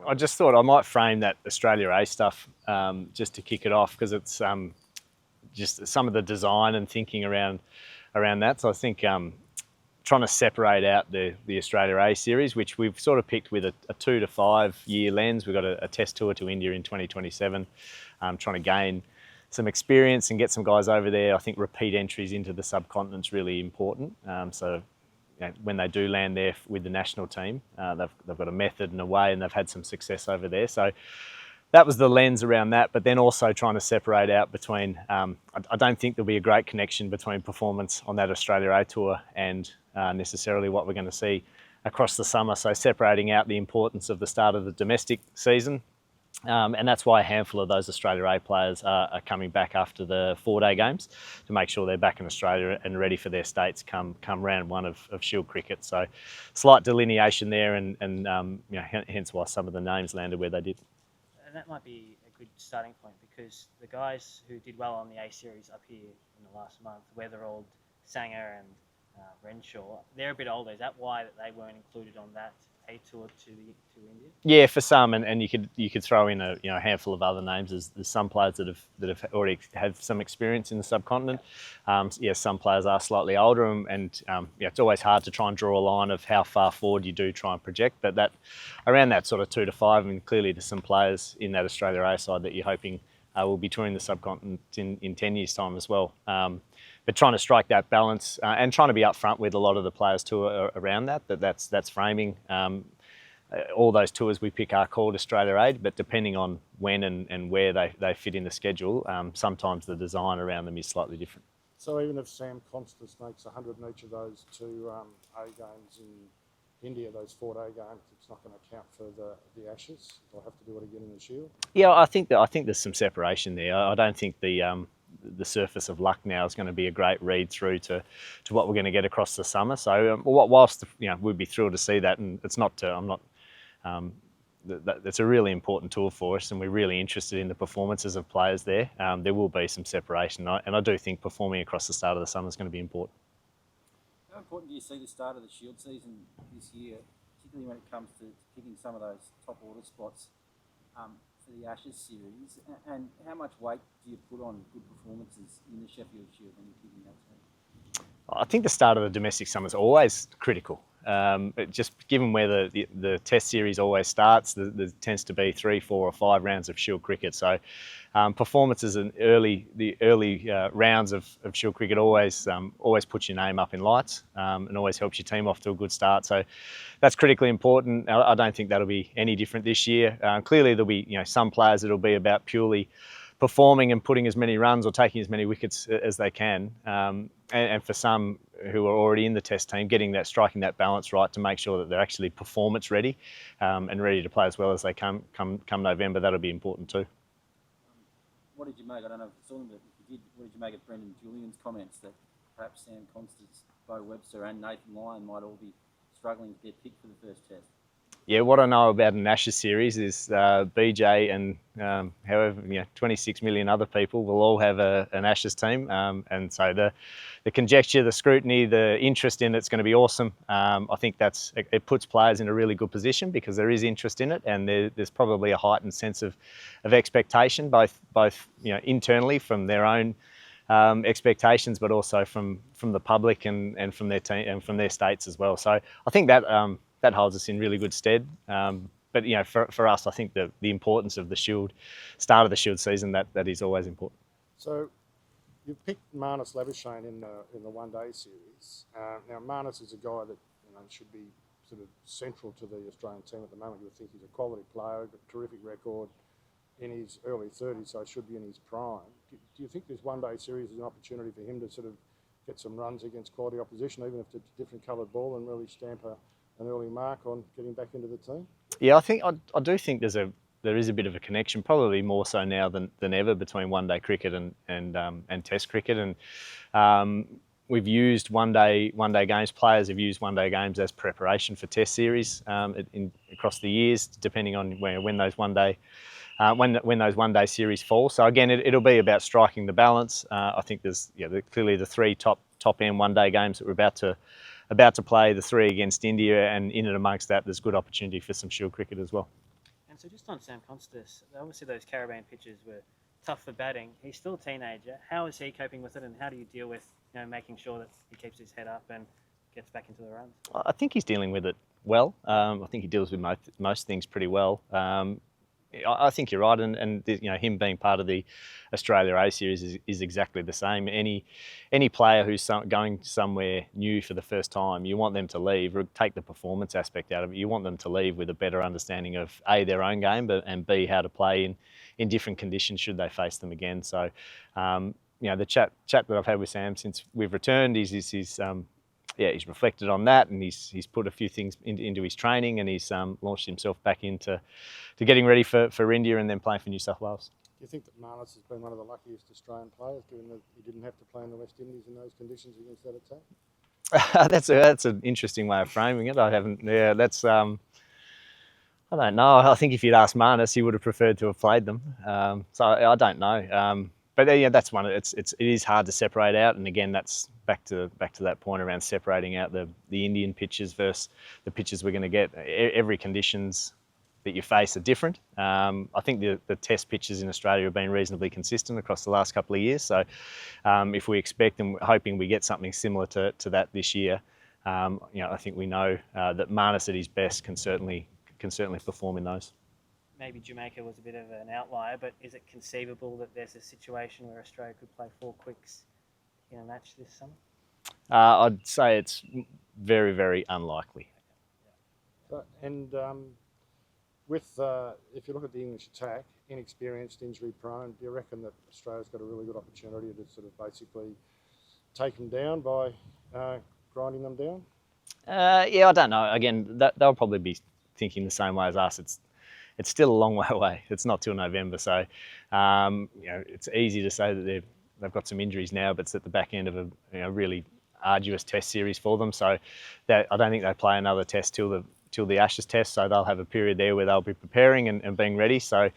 I just thought I might frame that Australia A stuff just to kick it off, because it's just some of the design and thinking around that. So I think trying to separate out the Australia A series, which we've sort of picked with a 2 to 5 year lens. We've got a test tour to India in 2027, trying to gain some experience and get some guys over there. I think repeat entries into the subcontinent's really important. So when they do land there with the national team, they've got a method and a way, and they've had some success over there. So that was the lens around that, but then also trying to separate out between, I don't think there'll be a great connection between performance on that Australia A Tour and necessarily what we're going to see across the summer. So separating out the importance of the start of the domestic season. And that's why a handful of those Australia A players are coming back after the 4-day games to make sure they're back in Australia and ready for their states come round one of Shield cricket. So slight delineation there, and hence why some of the names landed where they did. And that might be a good starting point, because the guys who did well on the A Series up here in the last month, Weatherald, Sanger and Renshaw, they're a bit older. Is that why that they weren't included on that A Tour to India? Yeah, for some, and you could throw in a handful of other names. There's some players that have already have some experience in the subcontinent. Some players are slightly older, and it's always hard to try and draw a line of how far forward you do try and project. But that around that sort of 2 to 5, and clearly there's some players in that Australia A side that you're hoping will be touring the subcontinent in 10 years' time as well. But trying to strike that balance and trying to be upfront with a lot of the players too around that's framing. All those tours we pick are called Australia A, but depending on when and where they fit in the schedule, sometimes the design around them is slightly different. So even if Sam Constance makes 100 in each of those 2 A games in India, those 4-day games, it's not going to count for the Ashes. They'll have to do it again in the Shield. Yeah, I think there's some separation there. I don't think the surface of luck now is going to be a great read through to what we're going to get across the summer. So whilst we'd be thrilled to see that, and it's not that's a really important tour for us, and we're really interested in the performances of players there. There will be some separation, and I do think performing across the start of the summer is going to be important. How important do you see the start of the Shield season this year, particularly when it comes to picking some of those top order spots for the Ashes series? And how much weight do you put on good performances in the Sheffield Shield when you're picking that team? I think the start of the domestic summer is always critical. Just given where the Test series always starts, there tends to be 3, 4 or 5 rounds of Shield cricket. So performances in the early rounds of Shield cricket always puts your name up in lights and always helps your team off to a good start. So that's critically important. I don't think that'll be any different this year. Clearly there'll be some players that'll be about purely performing and putting as many runs or taking as many wickets as they can. And for some who are already in the Test team, striking that balance right to make sure that they're actually performance ready and ready to play as well as they come November, that'll be important too. What did you make? I don't know if you saw them, but if you did, what did you make of Brendan Julian's comments that perhaps Sam Constance, Bo Webster and Nathan Lyon might all be struggling to get picked for the first Test? Yeah, what I know about an Ashes series is BJ and 26 million other people will all have an Ashes team, and so the conjecture, the scrutiny, the interest in it's going to be awesome. I think it puts players in a really good position because there is interest in it, and there's probably a heightened sense of expectation, both internally from their own expectations, but also from the public and from their team and from their states as well. So I think that holds us in really good stead. But for us, I think the importance of the start of the Shield season, that is always important. So you've picked Marnus Labuschagne in the 1-day series. Now Marnus is a guy that should be sort of central to the Australian team at the moment. You would think he's a quality player, a terrific record in his early 30s, so should be in his prime. Do you think this 1-day series is an opportunity for him to sort of get some runs against quality opposition, even if it's a different coloured ball, and really stamp an early mark on getting back into the team? Yeah, I do think there is a bit of a connection, probably more so now than ever, between 1-day cricket and Test cricket. And we've used one-day games. Players have used 1-day games as preparation for Test series across the years, depending on when those 1-day series fall. So again, it'll be about striking the balance. I think there's clearly the 3 top end 1-day games that we're about to play, the 3 against India, and in and amongst that, there's good opportunity for some Shield cricket as well. And so just on Sam Constas, obviously those Caribbean pitches were tough for batting. He's still a teenager. How is he coping with it, and how do you deal with making sure that he keeps his head up and gets back into the runs? I think he's dealing with it well. I think he deals with most things pretty well. I think you're right, and him being part of the Australia A Series is exactly the same. Any player who's going somewhere new for the first time, you want them to leave, or take the performance aspect out of it. You want them to leave with a better understanding of A, their own game, and B, how to play in different conditions should they face them again. So, the chat that I've had with Sam since we've returned he's reflected on that, and he's put a few things into his training, and he's launched himself back into getting ready for India and then playing for New South Wales. Do you think that Marnus has been one of the luckiest Australian players, given that he didn't have to play in the West Indies in those conditions against that attack? That's an interesting way of framing it. I haven't. Yeah, that's. I don't know. I think if you'd asked Marnus, he would have preferred to have played them. So I don't know. But yeah, that's one. It is hard to separate out, and again, that's back to that point around separating out the Indian pitches versus the pitches we're going to get. Every conditions that you face are different. I think the test pitches in Australia have been reasonably consistent across the last couple of years. So if we expect and hoping we get something similar to that this year, I think we know that Marnus at his best can certainly perform in those. Maybe Jamaica was a bit of an outlier, but is it conceivable that there's a situation where Australia could play 4 quicks in a match this summer? I'd say it's very, very unlikely. And if you look at the English attack, inexperienced, injury prone, do you reckon that Australia's got a really good opportunity to sort of basically take them down by grinding them down? I don't know. Again, they'll probably be thinking the same way as us. It's still a long way away. It's not till November, so it's easy to say that they've got some injuries now, but it's at the back end of a really arduous test series for them. So I don't think they play another test till the Ashes test. So they'll have a period there where they'll be preparing and being ready. So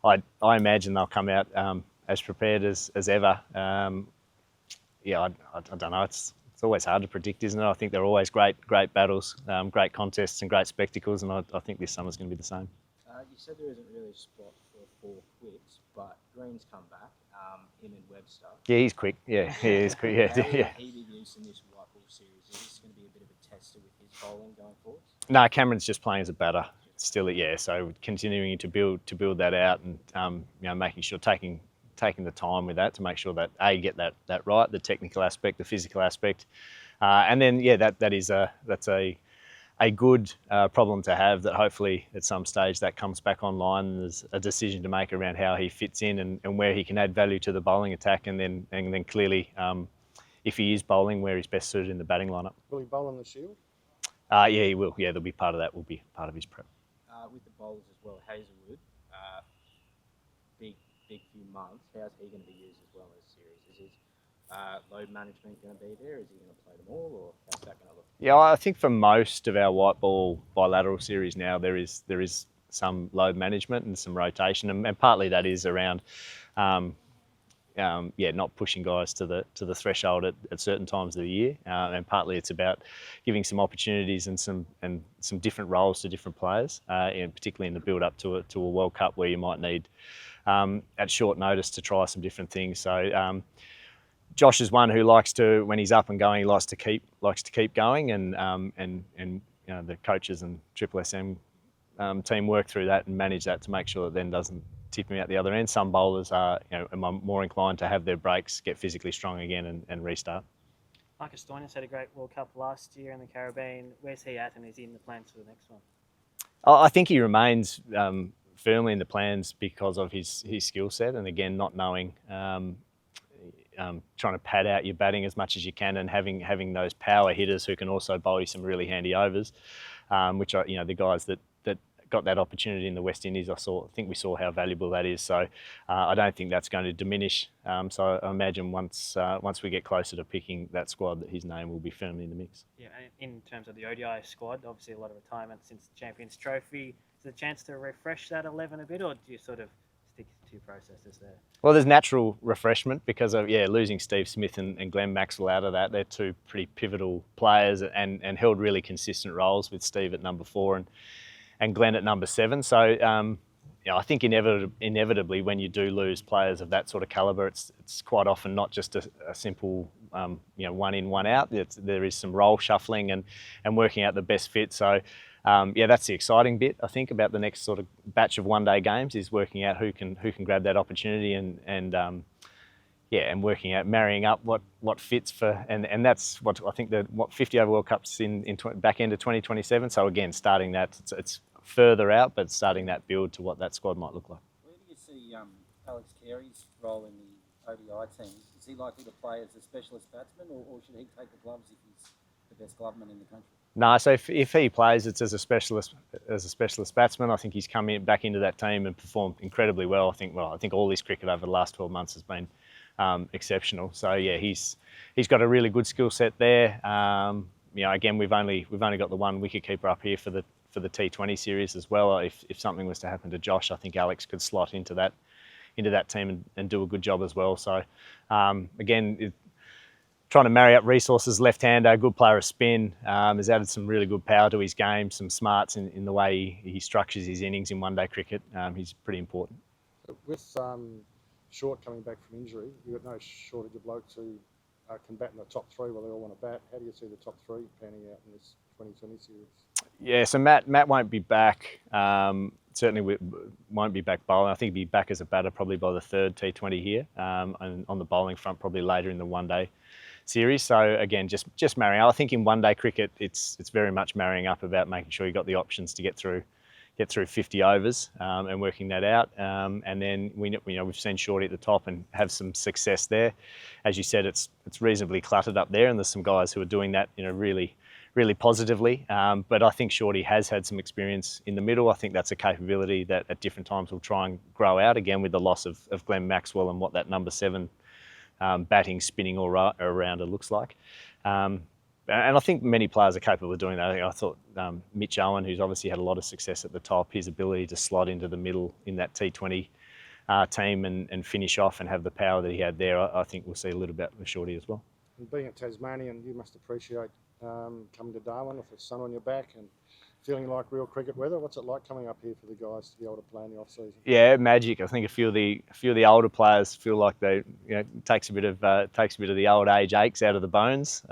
I imagine they'll come out as prepared as ever. I don't know. It's always hard to predict, isn't it? I think they're always great battles, great contests and great spectacles, and I think this summer's going to be the same. You said there isn't really a spot for 4 quicks, but Green's come back, him and Webster. Yeah, he's quick. Yeah, he's quick. Yeah, How yeah. will he be used in this white ball series? Is this going to be a bit of a tester with his bowling going forward? No, Cameron's just playing as a batter still. Yeah, so continuing to build that out, and making sure taking the time with that to make sure that get that right, the technical aspect, the physical aspect, and then that's a good problem to have, that hopefully at some stage that comes back online and there's a decision to make around how he fits in and where he can add value to the bowling attack, and then clearly if he is bowling, where he's best suited in the batting lineup. Will he bowl in the Shield? Yeah, he will. Yeah, there'll be part of that. Will be part of his prep. With the bowlers as well, Hazelwood, big few months. How's he going to be used as well as series? Is his load management going to be there? Is he going to play them all, or how's that going to look? Yeah, I think for most of our white ball bilateral series now, there is some load management and some rotation, and partly that is around, not pushing guys to the threshold at certain times of the year, and partly it's about giving some opportunities and some different roles to different players, and particularly in the build up to a World Cup where you might need at short notice to try some different things. So. Josh is one who likes to, when he's up and going, he likes to keep going, and the coaches and Triple SM team work through that and manage that to make sure that then doesn't tip him out the other end. Some bowlers are more inclined to have their breaks, get physically strong again, and restart. Marcus Stoinis had a great World Cup last year in the Caribbean. Where's he at, and is he in the plans for the next one? I think he remains firmly in the plans because of his skill set, and again, not knowing. Trying to pad out your batting as much as you can, and having those power hitters who can also bowl you some really handy overs, which are the guys that got that opportunity in the West Indies. I think we saw how valuable that is. So I don't think that's going to diminish. So I imagine once we get closer to picking that squad, that his name will be firmly in the mix. Yeah, in terms of the ODI squad, obviously a lot of retirement since the Champions Trophy. Is there a chance to refresh that 11 a bit, or do you sort of stick to 2 processes there? Well, there's natural refreshment because of losing Steve Smith and Glenn Maxwell out of that. They're 2 pretty pivotal players and held really consistent roles, with Steve at number 4 and Glenn at number 7. So I think inevitably when you do lose players of that sort of calibre, it's quite often not just a simple one in, one out. There is some role shuffling and working out the best fit. So that's the exciting bit, I think, about the next sort of batch of one-day games, is working out who can grab that opportunity and working out, marrying up what fits for, and that's what I think the 50 over World Cups in back end of 2027. So again, starting that, it's further out, but starting that build to what that squad might look like. Where do you see Alex Carey's role in the ODI team? Is he likely to play as a specialist batsman, or should he take the gloves if he's the best gloveman in the country? No, so if he plays, it's as a specialist batsman. I think he's come back into that team and performed incredibly well. I think all his cricket over the last 12 months has been exceptional. So yeah, he's got a really good skill set there. Again, we've only got the one wicket-keeper up here for the T20 series as well. If something was to happen to Josh, I think Alex could slot into that team and do a good job as well. So again, trying to marry up resources, left-hander, good player of spin, has added some really good power to his game, some smarts in the way he structures his innings in one-day cricket. He's pretty important. With Short coming back from injury, you've got no shortage of blokes who can bat in the top 3 while they all want to bat. How do you see the top 3 panning out in this 2020 series? Yeah, so Matt won't be back. Certainly won't be back bowling. I think he'll be back as a batter probably by the 3rd T20 here, and on the bowling front probably later in the one-day series. So again, just marrying up. I think in one-day cricket, it's very much marrying up about making sure you've got the options to get through 50 overs and working that out. And then we've seen Shorty at the top and have some success there. As you said, it's reasonably cluttered up there, and there's some guys who are doing that really positively. But I think Shorty has had some experience in the middle. I think that's a capability that at different times will try and grow out, again with the loss of Glenn Maxwell and what that number 7 batting, spinning all-rounder looks like. And I think many players are capable of doing that. I thought Mitch Owen, who's obviously had a lot of success at the top, his ability to slot into the middle in that T20 team and finish off and have the power that he had there, I think we'll see a little bit with Shorty as well. And being a Tasmanian, you must appreciate coming to Darwin with the sun on your back and feeling like real cricket weather. What's it like coming up here for the guys to be able to play in the off season? Yeah, magic. I think a few of the older players feel like they takes a bit of the old age aches out of the bones.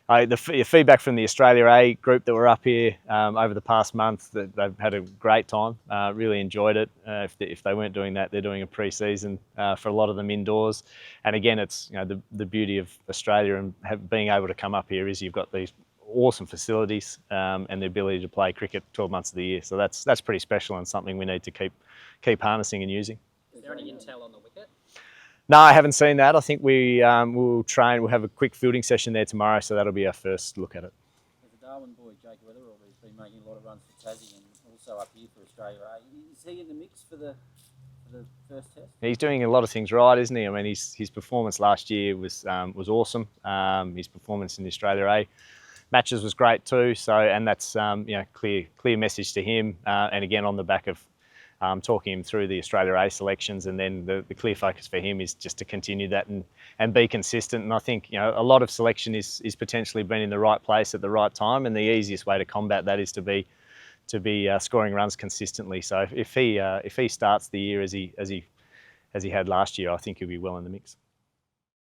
The feedback from the Australia A group that were up here over the past month, that they've had a great time, really enjoyed it. If they weren't doing that, they're doing a pre-season for a lot of them indoors. And again, it's the beauty of Australia and being able to come up here is you've got these awesome facilities and the ability to play cricket 12 months of the year. So that's pretty special and something we need to keep harnessing and using. Is there any intel on the wicket? No, I haven't seen that. I think we'll train. We'll have a quick fielding session there tomorrow, so that'll be our first look at it. There's a Darwin boy, Jake Weatherall, who's been making a lot of runs for Tassie and also up here for Australia. Is he in the mix for the first test? He's doing a lot of things right, isn't he? I mean, his performance last year was awesome. His performance in the Australia A matches was great too. So, and that's clear message to him. And again, on the back of talking him through the Australia A selections, and then the clear focus for him is just to continue that and be consistent. And I think a lot of selection is potentially being in the right place at the right time, and the easiest way to combat that is to be scoring runs consistently. So if he starts the year as he had last year, I think he'll be well in the mix.